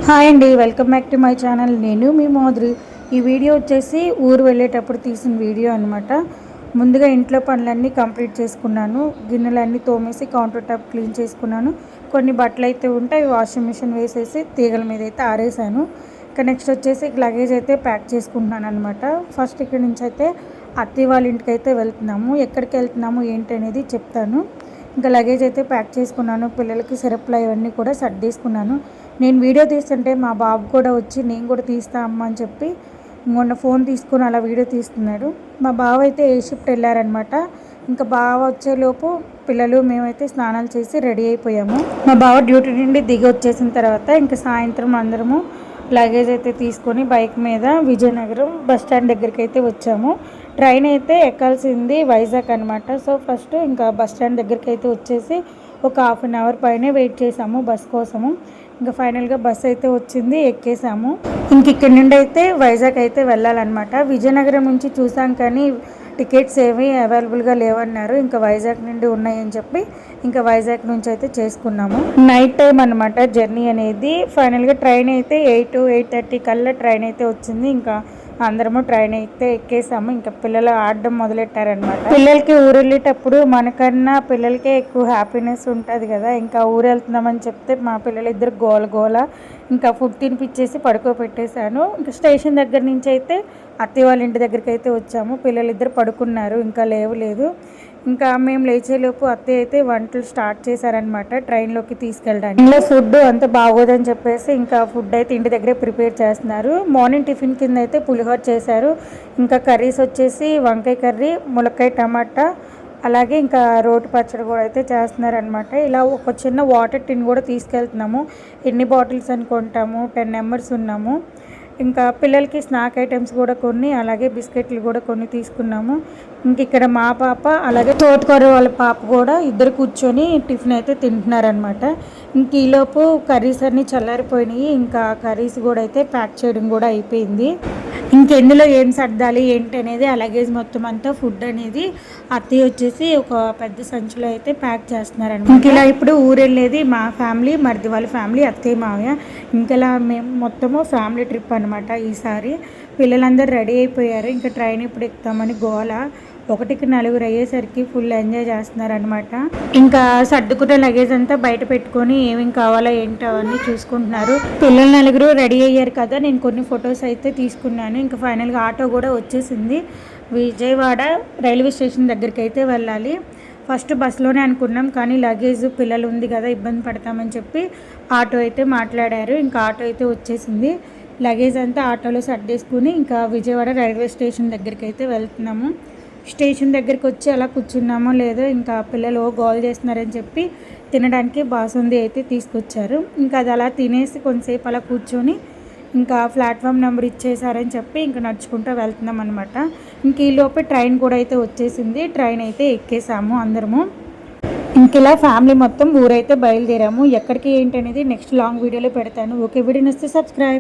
Hi అండి, welcome back to my channel. నేను మీ మాధురి. ఈ వీడియో వచ్చేసి ఊరు వెళ్ళేటప్పుడు తీసిన వీడియో అనమాట. ముందుగా ఇంట్లో పనులన్నీ కంప్లీట్ చేసుకున్నాను. గిన్నెలన్నీ తోమేసి కౌంటర్ టాప్ క్లీన్ చేసుకున్నాను. కొన్ని బట్టలు అయితే ఉంటే అవి వాషింగ్ మిషన్ వేసేసి తీగల మీద అయితే ఆరేసాను. ఇంకా నెక్స్ట్ వచ్చేసి లగేజ్ అయితే ప్యాక్ చేసుకుంటున్నాను అనమాట. ఫస్ట్ ఇక్కడ నుంచి అయితే అత్తయ్య వాళ్ళ ఇంటికి అయితే వెళ్తున్నాము. ఎక్కడికి వెళ్తున్నాము ఏంటి అనేది చెప్తాను. ఇంకా లగేజ్ అయితే ప్యాక్ చేసుకున్నాను. పిల్లలకి సిరప్లు ఇవన్నీ కూడా సర్దేసుకున్నాను. నేను వీడియో తీస్తుంటే మా బాబు కూడా వచ్చి నేను కూడా తీస్తా అమ్మ అని చెప్పి మొన్న ఫోన్ తీసుకొని అలా వీడియో తీస్తున్నాడు. మా బావ అయితే ఏ షిఫ్ట్ వెళ్ళారనమాట. ఇంకా బావ వచ్చేలోపు పిల్లలు మేమైతే స్నానాలు చేసి రెడీ అయిపోయాము. మా బావ డ్యూటీ నుండి దిగి వచ్చేసిన తర్వాత ఇంకా సాయంత్రం అందరము లగేజ్ అయితే తీసుకొని బైక్ మీద విజయనగరం బస్ స్టాండ్ దగ్గరికి అయితే వచ్చాము. ట్రైన్ అయితే ఎక్కాల్సింది వైజాగ్ అనమాట. సో ఫస్ట్ ఇంకా బస్ స్టాండ్ దగ్గరికి అయితే వచ్చేసి ఒక హాఫ్ అన్ అవర్ పైనే వెయిట్ చేసాము బస్ కోసము. ఇంకా ఫైనల్గా బస్ అయితే వచ్చింది, ఎక్కేసాము. ఇంక ఇక్కడ నుండి అయితే వైజాగ్ అయితే వెళ్ళాలన్నమాట. విజయనగరం నుంచి చూసాం కానీ టికెట్స్ ఏమీ అవైలబుల్గా లేవన్నారు. ఇంకా వైజాగ్ నుండి ఉన్నాయని చెప్పి ఇంకా వైజాగ్ నుంచి అయితే చేసుకున్నాము. నైట్ టైం అనమాట జర్నీ అనేది. ఫైనల్గా ట్రైన్ అయితే 8-8:30 కల్లా ట్రైన్ అయితే వచ్చింది. ఇంకా అందరము ట్రైన్ అయితే ఎక్కేసాము. ఇంకా పిల్లలు ఆడడం మొదలెట్టారనమాట. పిల్లలకి ఊరు వెళ్ళేటప్పుడు మనకన్నా పిల్లలకే ఎక్కువ హ్యాపీనెస్ ఉంటుంది కదా. ఇంకా ఊరు వెళ్తున్నామని చెప్తే మా పిల్లలు ఇద్దరు గోల ఇంకా ఫుడ్ తినిపించేసి పడుకోబెట్టేశాను. ఇంకా స్టేషన్ దగ్గర నుంచి అయితే అత్తయ్య వాళ్ళ ఇంటి దగ్గరికి అయితే వచ్చాము. పిల్లలు ఇద్దరు పడుకున్నారు, ఇంకా లేవలేదు. ఇంకా మేము లేచేలోపు అత్తయ్య అయితే వంటలు స్టార్ట్ చేశారనమాట ట్రైన్లోకి తీసుకెళ్ళడానికి. ఇంట్లో ఫుడ్ అంత బాగోదని చెప్పేసి ఇంకా ఫుడ్ అయితే ఇంటి దగ్గరే ప్రిపేర్ చేస్తున్నారు. మార్నింగ్ టిఫిన్ కింద అయితే పులిహోర చేశారు. ఇంకా కర్రీస్ వచ్చేసి వంకాయ కర్రీ, ములక్కాయ టమాటా, అలాగే ఇంకా రోటి పచ్చడి కూడా అయితే చేస్తున్నారనమాట. ఇలా ఒక చిన్న వాటర్ టిన్ కూడా తీసుకెళ్తున్నాము. ఎన్ని బాటిల్స్ అని కొంటాము, 10 మెంబర్స్ ఉన్నాము. ఇంకా పిల్లలకి స్నాక్ ఐటమ్స్ కూడా కొన్ని, అలాగే బిస్కెట్లు కూడా కొన్ని తీసుకున్నాము. ఇంక ఇక్కడ మా పాప అలాగే తోటకూర వాళ్ళ పాప కూడా ఇద్దరు కూర్చొని టిఫిన్ అయితే తింటున్నారనమాట. ఇంక ఈలోపు కర్రీస్ అన్నీ చల్లారిపోయినాయి. ఇంకా కర్రీస్ కూడా అయితే ప్యాక్ చేయడం కూడా అయిపోయింది. ఇంకెందులో ఏం సర్దాలి ఏంటి అనేది అలాగే మొత్తం అంతా ఫుడ్ అనేది అత్తయ్య వచ్చేసి ఒక పెద్ద సంచిలో అయితే ప్యాక్ చేస్తున్నారనమాట. ఇంక ఇలా ఇప్పుడు ఊరు వెళ్ళేది మా ఫ్యామిలీ, మరిది వాళ్ళ ఫ్యామిలీ, అత్తయ్య మావయ్య. ఇంకలా మేము మొత్తము ఫ్యామిలీ ట్రిప్ అనమాట ఈసారి. పిల్లలందరూ రెడీ అయిపోయారు. ఇంకా ట్రైన్ ఇప్పుడు ఎక్కుతామని గోల. 1-4 అయ్యేసరికి ఫుల్ ఎంజాయ్ చేస్తున్నారనమాట. ఇంకా సర్దుకున్న లగేజ్ అంతా బయట పెట్టుకొని ఏమేమి కావాలో ఏంటో అవన్నీ చూసుకుంటున్నారు. పిల్లలు 4 రెడీ అయ్యారు కదా, నేను కొన్ని ఫొటోస్ అయితే తీసుకున్నాను. ఇంకా ఫైనల్గా ఆటో కూడా వచ్చేసింది. విజయవాడ రైల్వే స్టేషన్ దగ్గరికి అయితే వెళ్ళాలి. ఫస్ట్ బస్సులోనే అనుకున్నాం కానీ లగేజ్ పిల్లలు ఉంది కదా ఇబ్బంది పడతామని చెప్పి ఆటో అయితే మాట్లాడారు. ఇంకా ఆటో అయితే వచ్చేసింది. లగేజ్ అంతా ఆటోలో సర్దేసుకుని ఇంకా విజయవాడ రైల్వే స్టేషన్ దగ్గరికి అయితే వెళ్తున్నాము. స్టేషన్ దగ్గరికి వచ్చి అలా కూర్చున్నామో లేదో ఇంకా పిల్లలు గోల్ చేస్తున్నారని చెప్పి తినడానికి బాసుంది అయితే తీసుకొచ్చారు. ఇంకా అది అలా తినేసి కొంతసేపు అలా కూర్చొని ఇంకా ప్లాట్ఫామ్ నెంబర్ ఇచ్చేసారని చెప్పి ఇంకా నడుచుకుంటూ వెళ్తున్నాం అనమాట. ఇంక ఈలోపే ట్రైన్ కూడా అయితే వచ్చేసింది. ట్రైన్ అయితే ఎక్కేసాము అందరము. ఇంక ఇలా ఫ్యామిలీ మొత్తం ఊరైతే బయలుదేరాము. ఎక్కడికి ఏంటి అనేది నెక్స్ట్ లాంగ్ వీడియోలో పెడతాను. ఓకే, వీడియో నచ్చితే సబ్స్క్రైబ్.